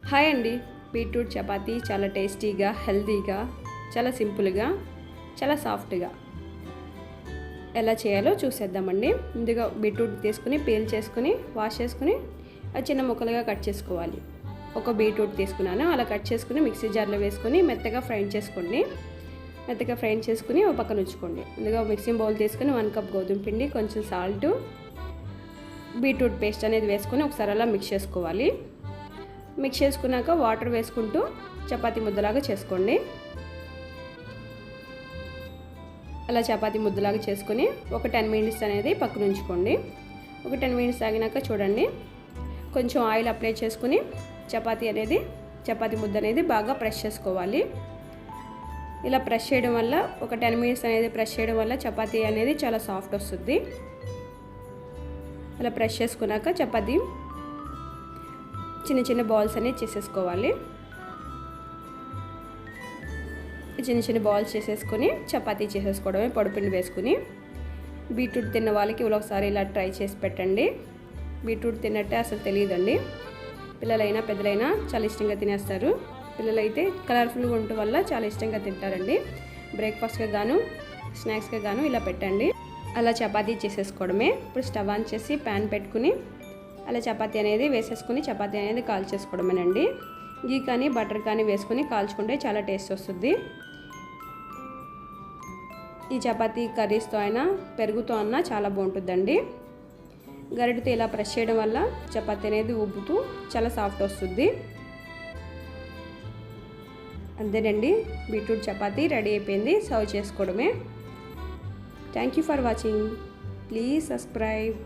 Hi అండి. Beetroot chapati చాలా టేస్టీగా, హెల్తీగా, చాలా సింపుల్గా, చాలా సాఫ్ట్గా ఎలా చేయాలో చూసేద్దామండి. ముందుగా బీట్రూట్ తీసుకుని పీల్ చేసుకుని వాష్ చేసుకుని చిన్న ముక్కలుగా కట్ చేసుకోవాలి. ఒక బీట్రూట్ తీసుకున్నాను, అలా కట్ చేసుకుని మిక్సీ జార్లో వేసుకొని మెత్తగా ఫ్రై చేసుకోండి. మెత్తగా ఫ్రై చేసుకుని ఒక పక్కన ఉంచుకోండి. ముందుగా మిక్సింగ్ బౌల్ తీసుకుని 1 కప్ గోధుమ పిండి, కొంచెం సాల్ట్, బీట్రూట్ పేస్ట్ అనేది వేసుకొని ఒకసారి అలా మిక్స్ చేసుకోవాలి. మిక్స్ చేసుకున్నాక వాటర్ వేసుకుంటూ చపాతీ ముద్దలాగా చేసుకోండి. అలా చపాతీ ముద్దలాగా చేసుకొని ఒక 10 మినిట్స్ అనేది పక్కన ఉంచుకోండి. ఒక 10 మినిట్స్ ఆగినాక చూడండి, కొంచెం ఆయిల్ అప్లై చేసుకుని చపాతీ ముద్ద అనేది బాగా ప్రెస్ చేసుకోవాలి. ఇలా ప్రెస్ చేయడం వల్ల ఒక 10 మినిట్స్ అనేది ప్రెస్ చేయడం వల్ల చపాతీ అనేది చాలా సాఫ్ట్ వస్తుంది. అలా ప్రెస్ చేసుకున్నాక చపాతీ చిన్న చిన్న బాల్స్ అనేది చేసేసుకోవాలి. చిన్న చిన్న బాల్స్ చేసేసుకొని చపాతీ చేసేసుకోవడమే. పొడిపిండి వేసుకుని బీట్రూట్ తిన్న వాళ్ళకి ఒకసారి ఇలా ట్రై చేసి పెట్టండి. బీట్రూట్ తిన్నట్టే అసలు తెలియదండి. పిల్లలైనా పెద్దలైనా చాలా ఇష్టంగా తినేస్తారు. పిల్లలైతే కలర్ఫుల్గా ఉండటం వల్ల చాలా ఇష్టంగా తింటారండి. బ్రేక్ఫాస్ట్గా గాను స్నాక్స్గా గాను ఇలా పెట్టండి. అలా చపాతీ చేసేసుకోవడమే. ఇప్పుడు స్టవ్ ఆన్ చేసి ప్యాన్ పెట్టుకుని అలా చపాతీ అనేది వేసేసుకుని చపాతీ అనేది కాల్చేసుకోవడమేనండి. గీ కానీ బటర్ కానీ వేసుకుని కాల్చుకుంటే చాలా టేస్ట్ వస్తుంది. ఈ చపాతీ కర్రీస్తో అయినా పెరుగుతో అన్నా చాలా బాగుంటుందండి. గరిటెతో ఇలా ప్రెస్ చేయడం వల్ల చపాతీ అనేది ఉబ్బుతూ చాలా సాఫ్ట్ వస్తుంది. అంతేనండి, బీట్రూట్ చపాతీ రెడీ అయిపోయింది. సర్వ్ చేసుకోవడమే. Thank you for watching. Please subscribe.